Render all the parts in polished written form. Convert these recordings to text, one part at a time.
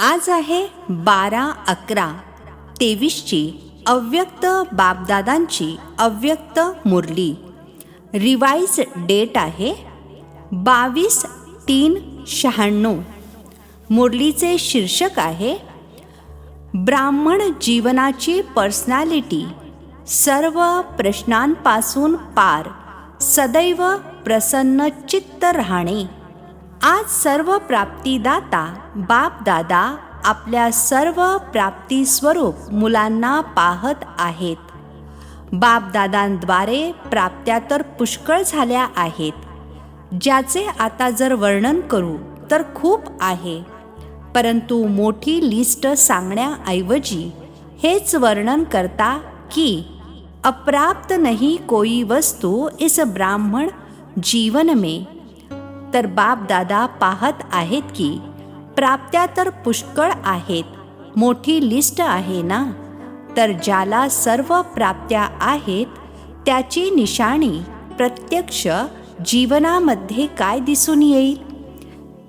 आज आहे 12/11/23ची अव्यक्त बापदादांची अव्यक्त मुरली. रिवाइज डेट आहे 22/3/96. मुरलीचे शीर्षक आहे ब्राह्मण जीवनाची पर्सनॅलिटी सर्व प्रश्नांपासून पार, सदैव प्रसन्न चित्त राहणे. आज सर्व प्राप्तिदाता बापदादा आपल्या सर्व प्राप्ती स्वरूप मुलांना पाहत आहेत. बापदादांद्वारे प्राप्त्या तर पुष्कळ झाल्या आहेत, ज्याचे आता जर वर्णन करू तर खूप आहे. परंतु मोठी लिस्ट सांगण्याऐवजी हेच वर्णन करता की अप्राप्त नहीं कोई वस्तु इस ब्राह्मण जीवन में. तर बापदादा पाहत आहेत की प्राप्त्या तर पुष्कळ आहेत, मोठी लिस्ट आहे ना. तर ज्याला सर्व प्राप्त्या आहेत त्याची निशाणी प्रत्यक्ष जीवनामध्ये काय दिसून येईल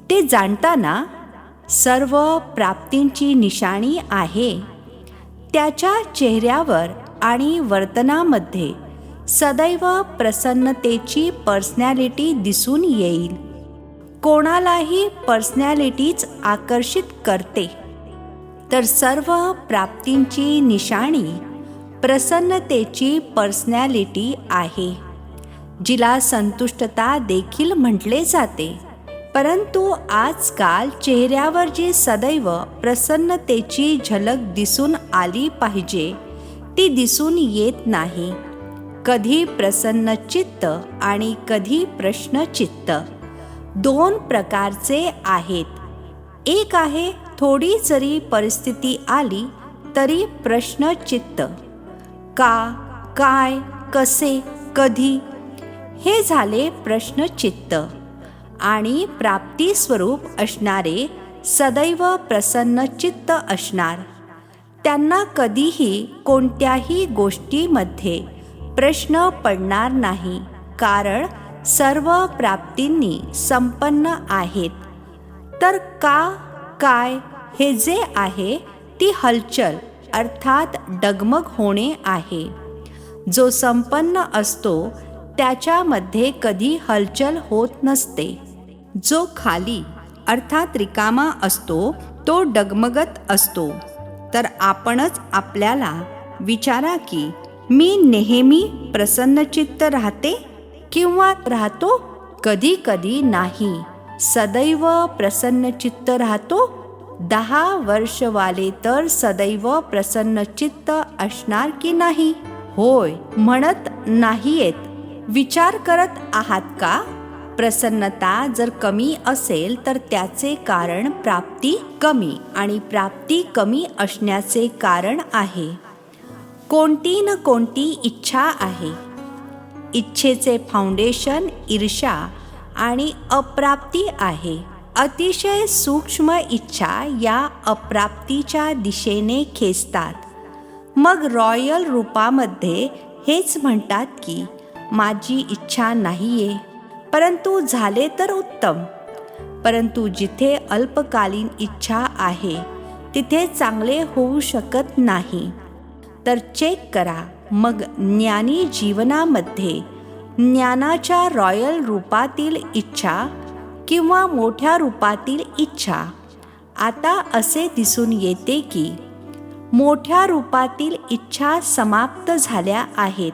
ते जाणताना सर्व प्राप्तींची निशाणी आहे. त्याच्या चेहऱ्यावर आणि वर्तनामध्ये सदैव प्रसन्नतेची पर्सनॅलिटी दिसून येईल. कोणालाही पर्सनॅलिटीच आकर्षित करते, तर सर्व प्राप्तींची निशाणी प्रसन्नतेची पर्सनॅलिटी आहे, जिला संतुष्टता देखील म्हटले जाते. परंतु आजकाल चेहऱ्यावर जी सदैव प्रसन्नतेची झलक दिसून आली पाहिजे ती दिसून येत नाही. कधी प्रसन्न चित्त आणि कधी प्रश्नचित्त दोन प्रकारचे आहेत. एक आहे थोडी जरी परिस्थिती आली तरी प्रश्नचित्त, का, काय, कसे, कधी, हे झाले प्रश्नचित्त. आणि प्राप्ती स्वरूप असणारे सदैव प्रसन्नचित्त असणार. त्यांना कधीही कोणत्याही गोष्टीमध्ये प्रश्न पडणार नाही, कारण सर्व प्राप्तींनी संपन्न आहेत. तर का, काय, हे जे आहे ती हलचल अर्थात डगमग होणे आहे. जो संपन्न असतो त्याच्यामध्ये कधी हलचल होत नसते. जो खाली अर्थात रिकामा असतो तो डगमगत असतो. तर आपणच आपल्याला विचारा की मी नेहमी प्रसन्नचित्त राहते किंवा राहतो? कधी कधी नाही, सदैव प्रसन्नचित्त राहतो. 10 वर्षवाले तर सदैव प्रसन्नचित्त असणार की नाही? होय म्हणत नाहीयेत. विचार करत आहात का? प्रसन्नता जर कमी असेल तर त्याचे कारण प्राप्ती कमी आणि प्राप्ती कमी असण्याचे कारण आहे. कोणती न कोणती इच्छा आहे. इच्छेचे फाउंडेशन ईर्ष्या आणि अप्राप्ती आहे. अतिशय सूक्ष्म इच्छा या अप्राप्तीच्या दिशेने खेचतात. मग रॉयल रूपामध्ये हेच म्हणतात की माझी इच्छा नाहीये, परंतु झाले तर उत्तम. परंतु जिथे अल्पकालीन इच्छा आहे तिथे चांगले होऊ शकत नाही. तर चेक करा मग ज्ञानी जीवनामध्ये ज्ञानाच्या रॉयल रूपातील इच्छा किंवा मोठ्या रूपातील इच्छा. आता असे दिसून येते की मोठ्या रूपातील इच्छा समाप्त झाल्या आहेत,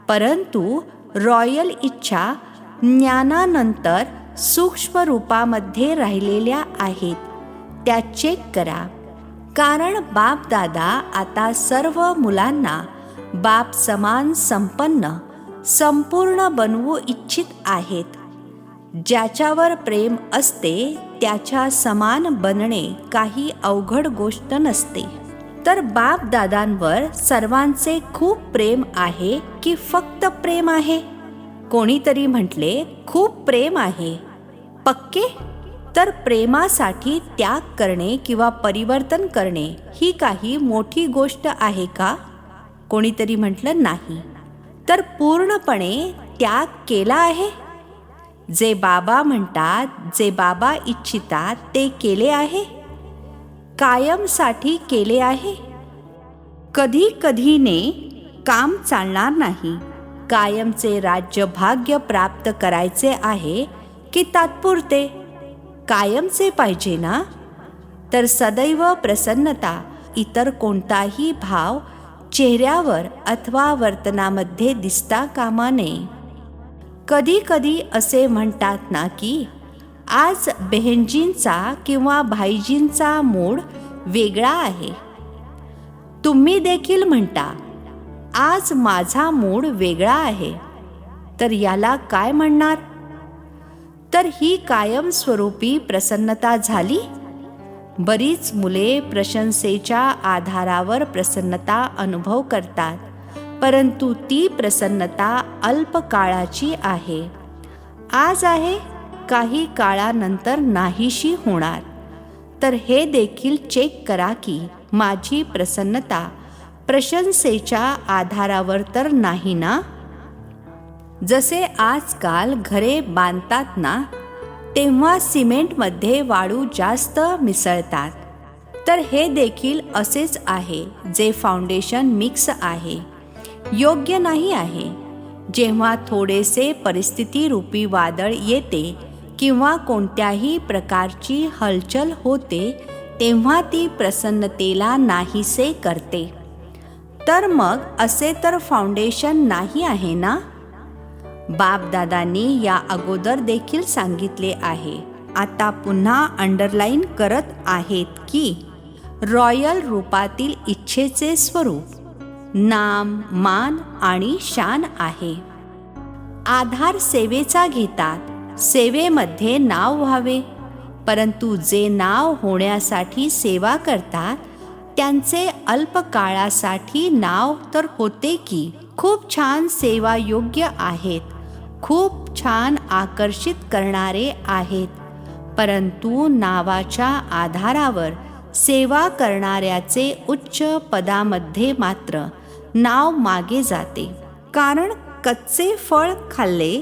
परंतु रॉयल इच्छा ज्ञानानंतर सूक्ष्म रूपामध्ये राहिलेल्या आहेत. त्या चेक करा. कारण बापदादा आता सर्व मुलांना बाप समान संपन्न संपूर्ण बनवू इच्छित आहेत. ज्याच्यावर प्रेम असते त्याच्या समान बनणे काही अवघड गोष्ट नसते. तर बापदादांवर सर्वांचे खूप प्रेम आहे की फक्त प्रेम आहे? कोणीतरी म्हटले खूप प्रेम आहे. पक्के? तर प्रेमासाठी त्याग करणे किंवा परिवर्तन करणे ही काही मोठी गोष्ट आहे का? कोणीतरी म्हटलं नाही. तर पूर्णपणे त्याग केला आहे. जे बाबा म्हणतात, जे बाबा इच्छितात ते केले आहे. कायमसाठी केले आहे? कधी कधीने काम चालणार नाही. कायमचे राज्यभाग्य प्राप्त करायचे आहे की तात्पुरते? कायमचे पाहिजे ना? तर सदैव प्रसन्नता, इतर कोणताही भाव चेहऱ्यावर अथवा वर्तनामध्ये दिसता कामा नये. कधी कधी असे म्हणतात ना की आज बहिणजींचा किंवा भाईजींचा मूड वेगळा आहे. तुम्ही देखील म्हणता आज माझा मूड वेगळा आहे. तर याला काय म्हणणार? तर ही कायमस्वरूपी प्रसन्नता झाली. बरीच मुले प्रशंसेच्या आधारावर प्रसन्नता अनुभव करतात, परंतु ती प्रसन्नता अल्पकाळाची आहे. आज आहे, काही काळानंतर नाहीशी होणार. तर हे देखील चेक करा की माझी प्रसन्नता प्रशंसेच्या आधारावर तर नाही ना? जसे आजकाल घरे बांधतात ना, तेव्हा सिमेंटमध्ये वाळू जास्त मिसळतात. तर हे देखील असेच आहे, जे फाउंडेशन मिक्स आहे, योग्य नाही आहे. जेव्हा थोडेसे परिस्थितीरूपी वादळ येते किंवा कोणत्याही प्रकारची हलचल होते, तेव्हा ती प्रसन्नतेला नाहीसे करते. तर मग असे तर फाउंडेशन नाही आहे ना? बापदादांनी या अगोदर देखील सांगितले आहे, आता पुन्हा अंडरलाईन करत आहेत की रॉयल रूपातील इच्छेचे स्वरूप नाम, मान आणि शान आहे. आधार सेवेचा घेतात, सेवेमध्ये नाव व्हावे. परंतु जे नाव होण्यासाठी सेवा करतात, त्यांचे अल्पकाळासाठी नाव तर होते की खूप छान सेवा योग्य आहेत, खूप छान आकर्षित करणारे आहेत. परंतु नावाच्या आधारावर सेवा करणाऱ्याचे उच्च पदामध्ये मात्र नाव मागे जाते. कारण कच्चे फळ खाल्ले,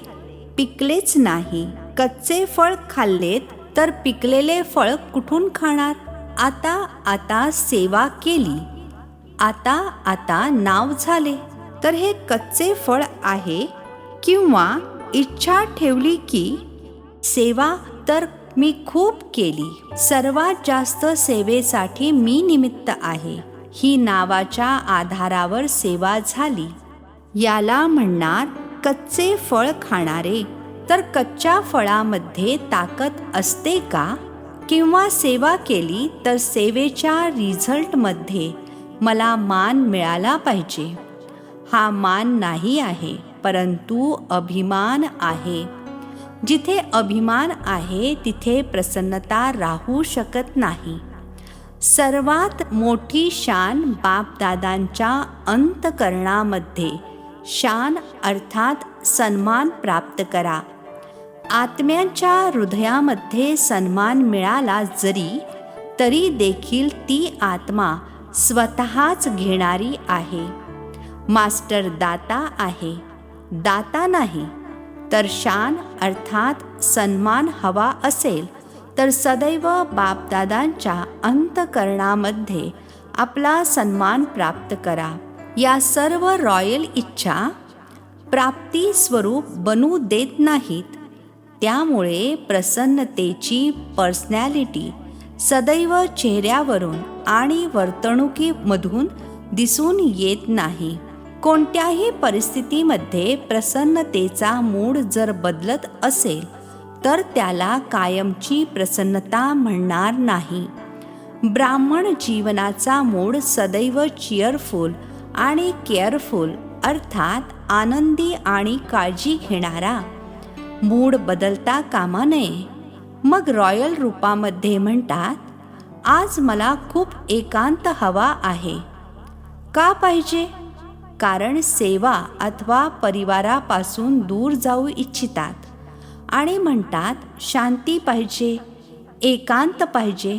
पिकलेच नाही. कच्चे फळ खाल्लेत तर पिकलेले फळ कुठून खाणार? आता सेवा केली, आता नाव झाले. तर हे कच्चे फळ आहे. किंवा इच्छा ठेवली की सेवा तर मी खूप केली, सर्वात जास्त सेवेसाठी मी निमित्त आहे, ही नावाच्या आधारावर सेवा झाली. याला म्हणणार कच्चे फळ खाणारे. तर कच्च्या फळामध्ये ताकद असते का? किंवा सेवा केली तर सेवेच्या रिझल्टमध्ये मला मान मिळाला पाहिजे. हा मान नाही आहे, परंतु अभिमान आहे. जिथे अभिमान आहे तिथे प्रसन्नता राहू शकत नाही. सर्वात मोठी शान बापदादांच्या अंतःकरणामध्ये शान अर्थात सन्मान प्राप्त करा. आत्म्यांच्या हृदयामध्ये सन्मान मिळाला जरी तरी देखील ती आत्मा स्वतःच घेणारी आहे. मास्टर दाता आहे, दाता नाही. तर शान अर्थात सन्मान हवा असेल तर सदैव बापदादांच्या अंतःकरणामध्ये आपला सन्मान प्राप्त करा. या सर्व रॉयल इच्छा प्राप्ती स्वरूप बनू देत नाहीत. त्यामुळे प्रसन्नतेची पर्सनॅलिटी सदैव चेहऱ्यावरून आणि वर्तणुकीमधून दिसून येत नाही. कोणत्याही परिस्थितीमध्ये प्रसन्नतेचा मूड जर बदलत असेल तर त्याला कायमची प्रसन्नता म्हणणार नाही. ब्राह्मण जीवनाचा मूड सदैव चिअरफुल आणि केअरफुल अर्थात आनंदी आणि काळजी घेणारा. मूड बदलता कामा नये. मग रॉयल रूपामध्ये म्हणतात, आज मला खूप एकांत हवा आहे. का पाहिजे? कारण सेवा अथवा परिवारापासून दूर जाऊ इच्छितात आणि म्हणतात शांती पाहिजे, एकांत पाहिजे.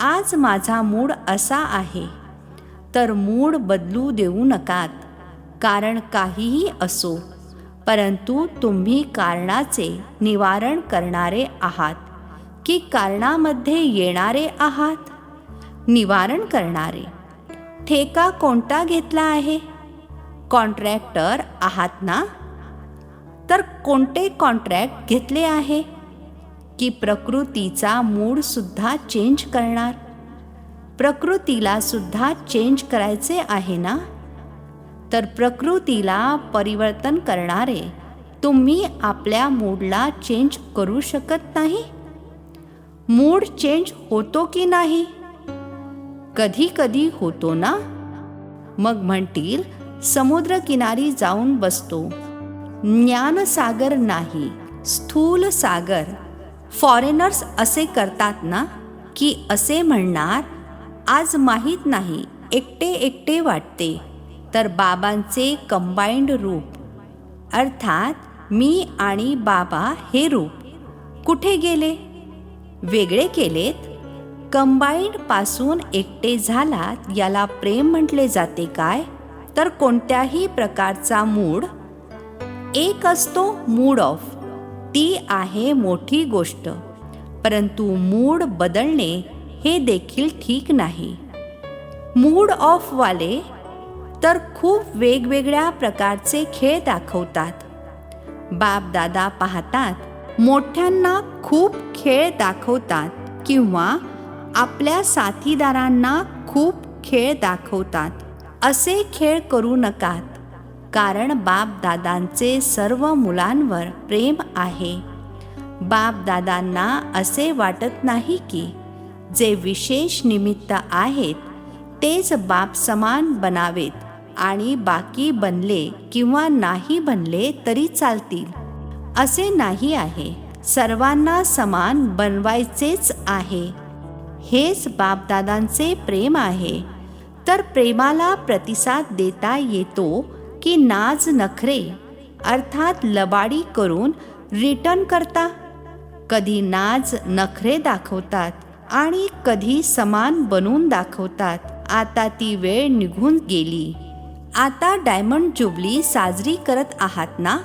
आज माझा मूड असा आहे. तर मूड बदलू देऊ नकात. कारण काहीही असो, परंतु तुम्ही कारणाचे निवारण करणारे आहात की कारणामध्ये येणारे आहात? निवारण करणारे. ठेका कोणता घेतला आहे? कॉन्ट्रॅक्टर आहात ना? तर कोणते कॉन्ट्रॅक्ट घेतले आहे? की प्रकृतीचा मूड सुद्धा चेंज करणार. प्रकृतीला सुद्धा चेंज करायचे आहे ना? तर प्रकृतीला परिवर्तन करणारे तुम्ही आपल्या मूडला चेंज करू शकत नाही. मूड चेंज होतो की नाही? कधी कधी होतो ना. मग म्हणतील समुद्रकिनारी जाऊन बसतो. ज्ञानसागर नाही, स्थूल सागर. फॉरेनर्स असे करतात ना, की असे म्हणणार आज माहीत नाही, एकटे एकटे वाटते. तर बाबांचे कंबाईंड रूप अर्थात मी आणि बाबा हे रूप कुठे गेले? वेगळे केलेत. कंबाईंड पासून एकटे झालात याला प्रेम म्हटले जाते काय? तर कोणत्याही प्रकारचा मूड एक असतो, मूड ऑफ. ती आहे मोठी गोष्ट. परंतु मूड बदलणे हे देखील ठीक नाही. मूड ऑफ वाले तर खूप वेगवेगळ्या प्रकारचे खेळ दाखवतात. बाप दादा पाहतात मोठ्यांना खूप खेळ दाखवतात किंवा आपल्या साथीदारांना खूप खेळ दाखवतात. असे खेळ करू नकात, कारण बाप दादांचे सर्व मुलांवर प्रेम आहे. बाप दादांना असे वाटत नाही की जे विशेष निमित्त आहेत तेच बाप समान बनावेत आणि बाकी बनले किंवा नाही बनले तरी चालतील, असे नाही आहे. सर्वांना समान बनवायचेच आहे. हेच बापदादांचे प्रेम आहे. तर प्रेमाला प्रतिसाद देता येतो की नाज नखरे अर्थात लबाडी करून रिटर्न करता? कधी नाज नखरे दाखवतात आणि कधी समान बनवून दाखवतात. आता ती वेळ निघून गेली. आता डायमंड जुबली साजरी करत आहात ना?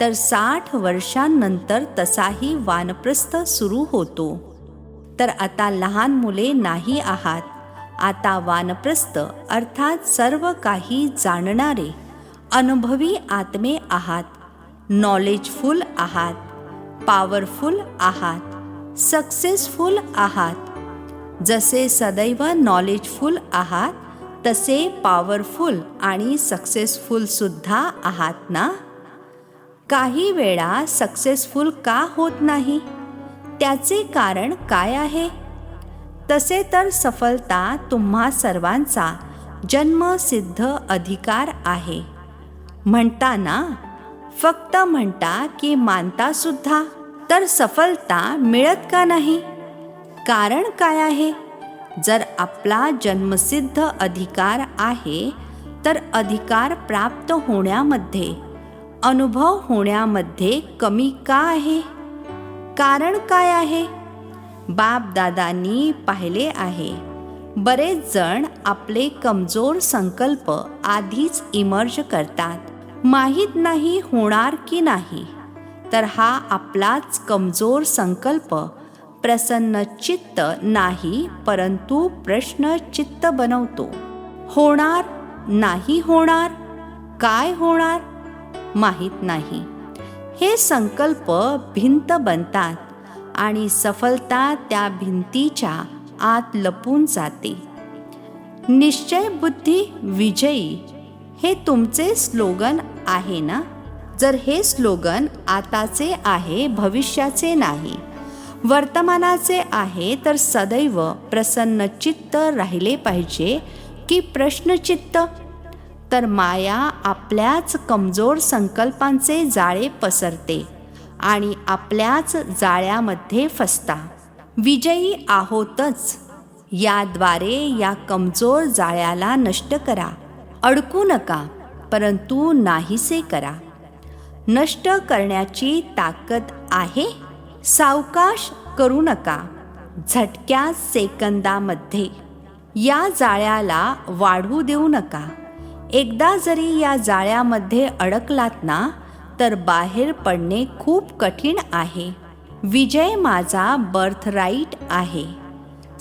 तर 60 वर्षांनंतर तसाही वानप्रस्थ सुरू होतो. तर आता लहान मुले नाही आहात. आता वानप्रस्थ अर्थात सर्व काही जाणणारे अनुभवी आत्मे आहात. नॉलेजफुल आहात, पॉवरफुल आहात, सक्सेसफुल आहात. जसे सदैव नॉलेजफुल आहात तसे पॉवरफुल आणि सक्सेसफुल सुद्धा आहात ना? काही वेळा सक्सेसफुल का होत नाही? त्याचे कारण काय आहे? तसे तर सफलता तुम्हा सर्वांचा जन्मसिद्ध अधिकार आहे. म्हणता ना, फक्त म्हणता की मानता सुद्धा. तर सफलता मिळत का नाही? कारण काय आहे? जर आपला जन्मसिद्ध अधिकार आहे तर अधिकार प्राप्त होण्यामध्ये, अनुभव होण्यामध्ये कमी का आहे? कारण काय आहे? बाप दादांनी पाहिले आहे, बरेच जण आपले कमजोर संकल्प आधीच इमर्ज करतात. माहीत नाही होणार की नाही. तर हा आपलाच कमजोर संकल्प प्रसन्न चित्त नाही, परंतु प्रश्न चित्त बनवतो. होणार, नाही होणार, काय होणार माहीत नाही. हे संकल्प भिंत बनतात आणि सफलता त्या भिंतीच्या आत लपून जाते. निश्चय बुद्धी विजयी हे तुमचे स्लोगन आहे ना? जर हे स्लोगन आताचे आहे, भविष्याचे नाही, वर्तमानाचे आहे, तर सदैव प्रसन्न चित्त राहिले पाहिजे की प्रश्नचित्त? तर माया आपल्याच कमजोर संकल्पांचे जाळे पसरते आणि आपल्याच जाळ्यामध्ये फसता. विजयी आहोतच. याद्वारे या कमजोर जाळ्याला नष्ट करा. अडकू नका, परंतु नाहीसे करा. नष्ट करण्याची ताकद आहे. सावकाश करू नका. झटक्या सेकंदामध्ये या जाळ्याला वाढू देऊ नका. एकदा जरी या जाळ्यामध्ये अडकलात ना, तर बाहेर पडणे खूप कठीण आहे. विजय माझा बर्थराईट आहे.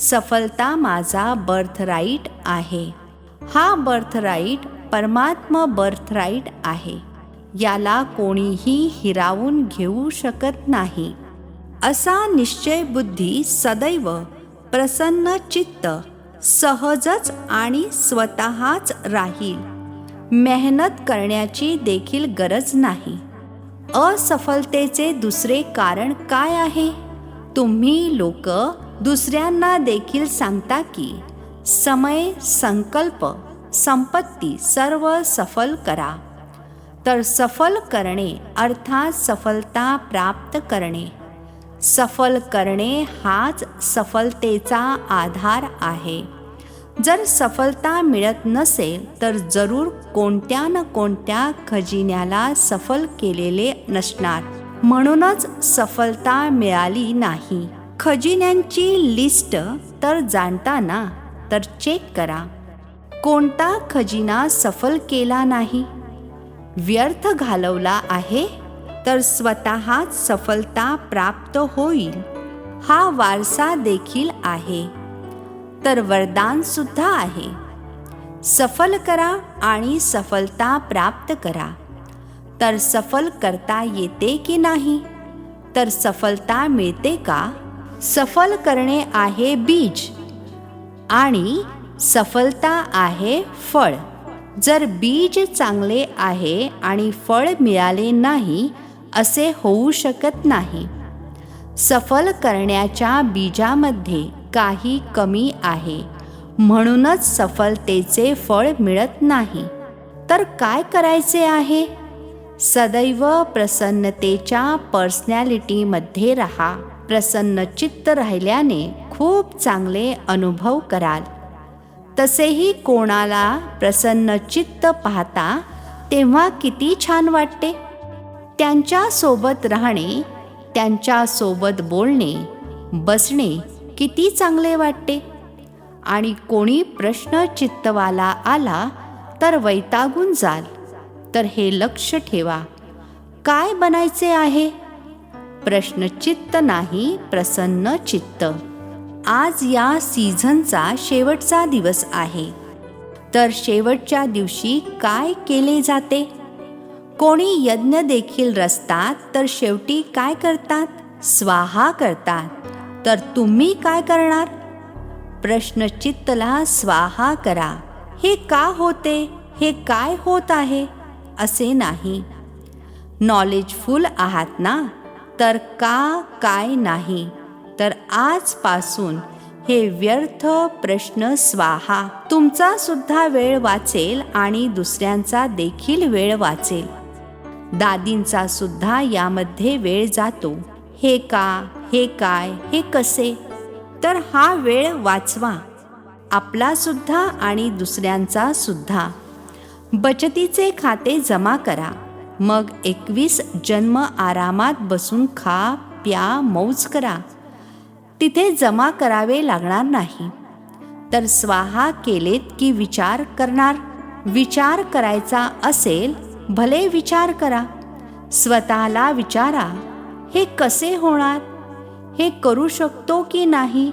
सफलता माझा बर्थराईट आहे. हा बर्थराईट परमात्मा बर्थराईट आहे. याला कोणीही हिरावून घेऊ शकत नाही. असा निश्चय बुद्धी सदैव प्रसन्न चित्त सहजच आणि स्वतःच राहील. मेहनत करण्याची देखील गरज नाही. असफलतेचे दुसरे कारण काय आहे? तुम्ही लोक दुसऱ्यांना देखील सांगता की समय, संकल्प, संपत्ती सर्व सफल करा. तर सफल करणे अर्थात सफलता प्राप्त करणे. सफल करणे हाच सफलतेचा आधार आहे. जर सफलता मिळत नसेल तर जरूर कोणत्या न कोणत्या खजिन्याला सफल केलेले नसणार. म्हणूनच सफलता मिळाली नाही. खजिन्यांची लिस्ट तर जाणता ना, तर चेक करा. कोणता खजिना सफल केला नाही, व्यर्थ घालवला आहे, तर स्वतःच सफलता प्राप्त होईल. हा वारसा देखील आहे, तर वरदान सुद्धा आहे. सफल करा आणि सफलता प्राप्त करा. तर सफल करता येते की नाही? तर सफलता मिळते का? सफल करणे आहे बीज आणि सफलता आहे फळ. जर बीज चांगले आहे आणि फळ मिळाले नाही, असे होऊ शकत नाही. सफल करण्याच्या बीजामध्ये काही कमी आहे, म्हणूनच सफलतेचे फळ मिळत नाही. तर काय करायचे आहे? सदैव प्रसन्नतेच्या पर्सनॅलिटीमध्ये राहा. प्रसन्न चित्त राहिल्याने खूप चांगले अनुभव कराल. तसेही कोणाला प्रसन्न चित्त पाहता तेव्हा किती छान वाटते. त्यांच्या सोबत राहणे, त्यांच्या सोबत बोलणे, बसणे किती चांगले वाटते. आणि कोणी प्रश्न चित्तवाला आला तर वैतागून जाल. तर हे लक्ष ठेवा, काय बनायचे आहे? प्रश्नचित्त नाही, प्रसन्न चित्त. आज या सीझनचा शेवटचा दिवस आहे. तर शेवटच्या दिवशी काय केले जाते? कोणी यज्ञ देखील रचतात, तर शेवटी काय करतात? स्वाहा करतात. तर तुम्ही काय करणार? प्रश्नचित्तला स्वाहा करा. हे का होते? हे काय होत आहे? असे नाही. नॉलेजफुल आहात ना, तर का काय नाही. तर आजपासून हे व्यर्थ प्रश्न स्वाहा. तुमचा सुद्धा वेळ वाचेल आणि दुसऱ्यांचा देखील वेळ वाचेल. दादींचा सुद्धा यामध्ये वेळ जातो. हे का, हे काय, हे कसे. तर हा वेळ वाचवा, आपला सुद्धा आणि दुसऱ्यांचा सुद्धा. बचतीचे खाते जमा करा. मग 21 जन्म आरामात बसून खा, प्या, मौज करा. तिथे जमा करावे लागणार नाही. तर स्वाहा केलेत की विचार करणार? विचार करायचा असेल, भले विचार करा. स्वतःला विचारा, हे कसे होणार? हे करू शकतो की नाही?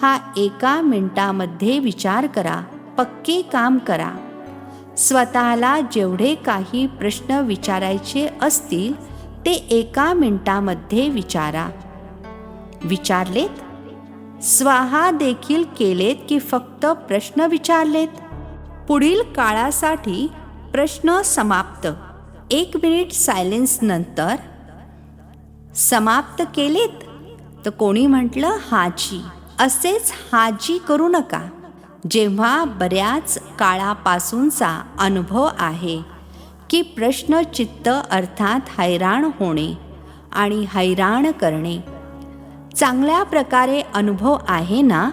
हा 1 मिनिटामध्ये विचार करा. पक्के काम करा. स्वतःला जेवढे काही प्रश्न विचारायचे असतील ते 1 मिनिटामध्ये विचारा. विचारलेत? स्वाहा देखील केलेत की फक्त प्रश्न विचारलेत? पुढील काळासाठी प्रश्न समाप्त. 1 मिनिट सायलेन्स नंतर समाप्त केलेत? तर कोणी म्हटलं हाजी. असेच हाजी करू नका. जेव्हा बऱ्याच काळापासूनचा अनुभव आहे की प्रश्नचित्त अर्थात हैराण होणे आणि हैराण करणे. चांगल्या प्रकारे अनुभव आहे ना,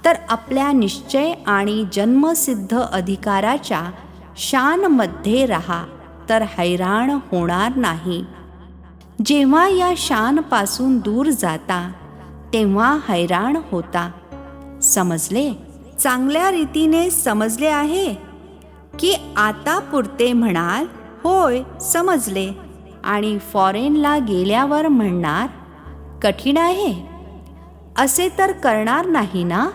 तर आपल्या निश्चय आणि जन्मसिद्ध अधिकाराच्या शानमध्ये राहा, तर हैराण होणार नाही. जेव्हा या शानपासून दूर जाता तेव्हा हैराण होता. समजले? चांगल्या रीतीने समजले आहे की आता पुरते म्हणाल होय समजले, आणि फॉरेनला गेल्यावर म्हणणार कठीण आहे? असे तर करणार नाही ना?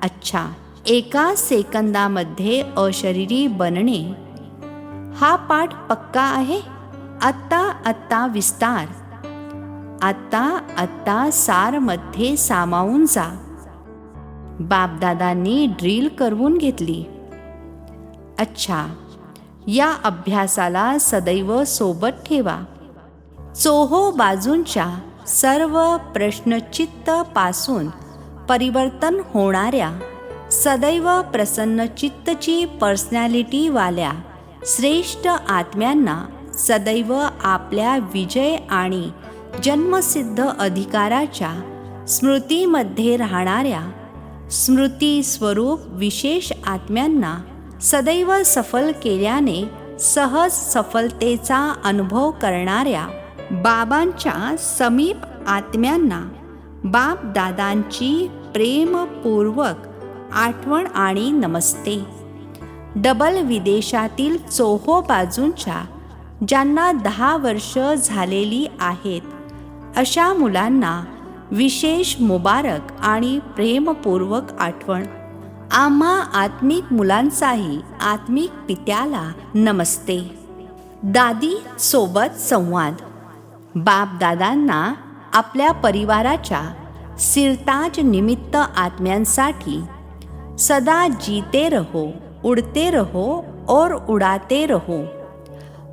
अच्छा, 1 सेकंदामध्ये अशरीरी बनणे हा पाठ पक्का आहे. आत्ता विस्तार, आत्ता सारमध्ये सामावून जा. बापदादांनी ड्रिल करवून घेतली. अच्छा, या अभ्यासाला सदैव सोबत ठेवा. चोहो बाजूंच्या सर्व प्रश्नचित्त पासून परिवर्तन होणाऱ्या सदैव प्रसन्नचित्तची पर्सनॅलिटी वाल्या श्रेष्ठ आत्म्यांना सदैव आपल्या विजय आणि जन्मसिद्ध अधिकाराच्या स्मृतीमध्ये राहणाऱ्या स्मृती स्वरूप विशेष आत्म्यांना सदैव सफल केल्याने सहज सफलतेचा अनुभव करणाऱ्या बाबांच्या समीप आत्म्यांना बापदादांची प्रेमपूर्वक आठवण आणि नमस्ते. डबल विदेशातील चोहो बाजूंच्या ज्यांना 10 वर्ष झालेली आहेत अशा मुलांना विशेष मुबारक आणि प्रेमपूर्वक आठवण. आम्हा आत्मिक मुलांचाही आत्मिक पित्याला नमस्ते. दादी सोबत संवाद. बापदादांना आपल्या परिवाराच्या सिरताज निमित्त आत्म्यांसाठी सदा जीते रहो, उडते रहो और उडाते रहो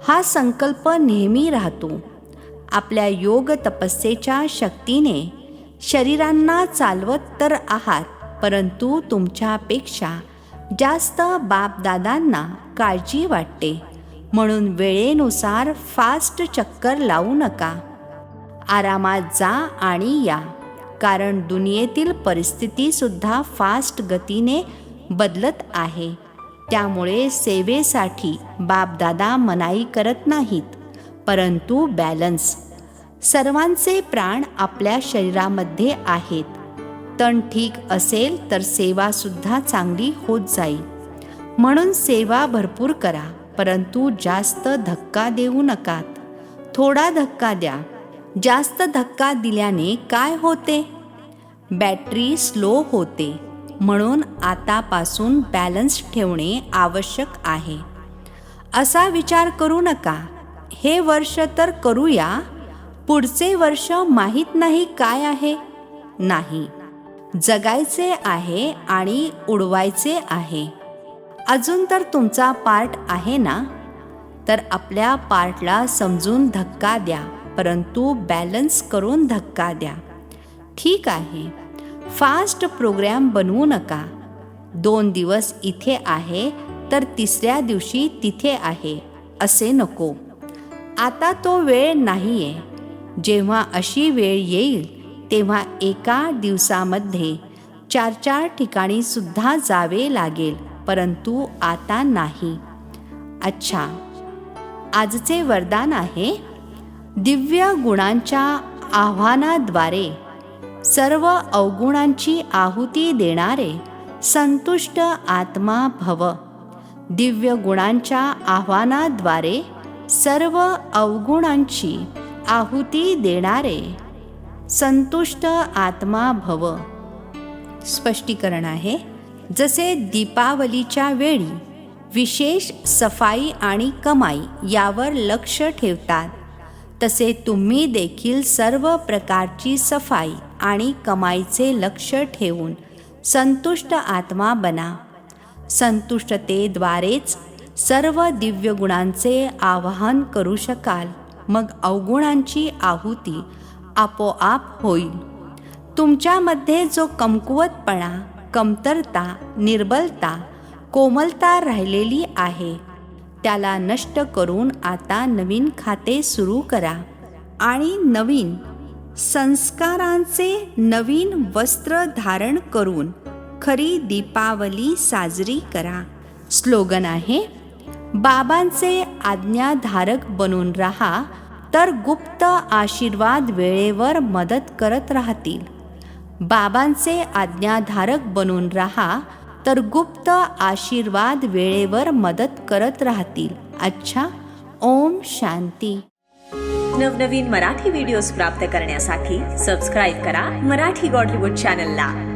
हा संकल्प नेहमी राहतो. आपल्या योग तपस्येच्या शक्तीने शरीरांना चालवत तर आहात, परंतु तुमच्यापेक्षा जास्त बापदादांना काळजी वाटते. म्हणून वेळेनुसार फास्ट चक्कर लावू नका. आरामात जा आणि या, कारण दुनियेतील परिस्थितीसुद्धा फास्ट गतीने बदलत आहे. त्यामुळे सेवेसाठी बापदादा मनाई करत नाहीत, परंतु बॅलन्स. सर्वांचे प्राण आपल्या शरीरामध्ये आहेत. तण ठीक असेल तर सेवासुद्धा चांगली होत जाईल. म्हणून सेवा भरपूर करा, परंतु जास्त धक्का देऊ नका. थोडा धक्का द्या. जास्त धक्का दिल्याने काय होते? बॅटरी स्लो होते. म्हणून आतापासून बॅलन्स ठेवणे आवश्यक आहे. असा विचार करू नका, हे वर्ष तर करूया, पुढचे वर्ष माहीत नाही काय आहे. नाही, जगायचे आहे आणि उडवायचे आहे. अजून तर तुमचा पार्ट आहे ना, तर आपल्या पार्टला समजून धक्का द्या, परंतु बॅलन्स करून धक्का द्या. ठीक आहे, फास्ट प्रोग्रॅम बनवू नका. 2 दिवस इथे आहे तर तिसऱ्या दिवशी तिथे आहे असे नको. आता तो वेळ नाहीये. जेव्हा अशी वेळ येईल तेव्हा एका दिवसामध्ये 4 ठिकाणी सुद्धा जावे लागेल, परंतु आता नाही. अच्छा, आजचे वरदान आहे, दिव्य गुणांच्या आव्हानाद्वारे सर्व अवगुणांची आहुती देणारे संतुष्ट आत्मा भव. दिव्य गुणांच्या आव्हानाद्वारे सर्व अवगुणांची आहुती देणारे संतुष्ट आत्मा भव. स्पष्टीकरण आहे, जसे दीपावलीच्या वेळी विशेष सफाई आणि कमाई यावर लक्ष ठेवतात, तसे तुम्ही देखील सर्व प्रकारची सफाई आणि कमाईचे लक्ष ठेवून संतुष्ट आत्मा बना. संतुष्टतेद्वारेच सर्व दिव्य गुणांचे आवाहन करू शकाल. मग अवगुणांची आहुती आपोआप होईल. तुमच्यामध्ये जो कमकुवतपणा, कमतरता, निर्बलता, कोमलता राहिलेली आहे त्याला नष्ट करून आता नवीन खाते सुरू करा आणि नवीन संस्कारांचे नवीन वस्त्र धारण करून खरी दीपावली साजरी करा. स्लोगन आहे, बाबांचे आज्ञाधारक बनून राहा तर गुप्त आशीर्वाद वेळेवर मदत करत राहतील. बाबांचे आज्ञाधारक बनून राहा तर गुप्त आशीर्वाद वेळेवर मदत करत राहतील. अच्छा, ओम शांती. नवनवीन मराठी व्हिडिओज प्राप्त करण्यासाठी सबस्क्राईब करा मराठी गॉडलीवूड चॅनलला.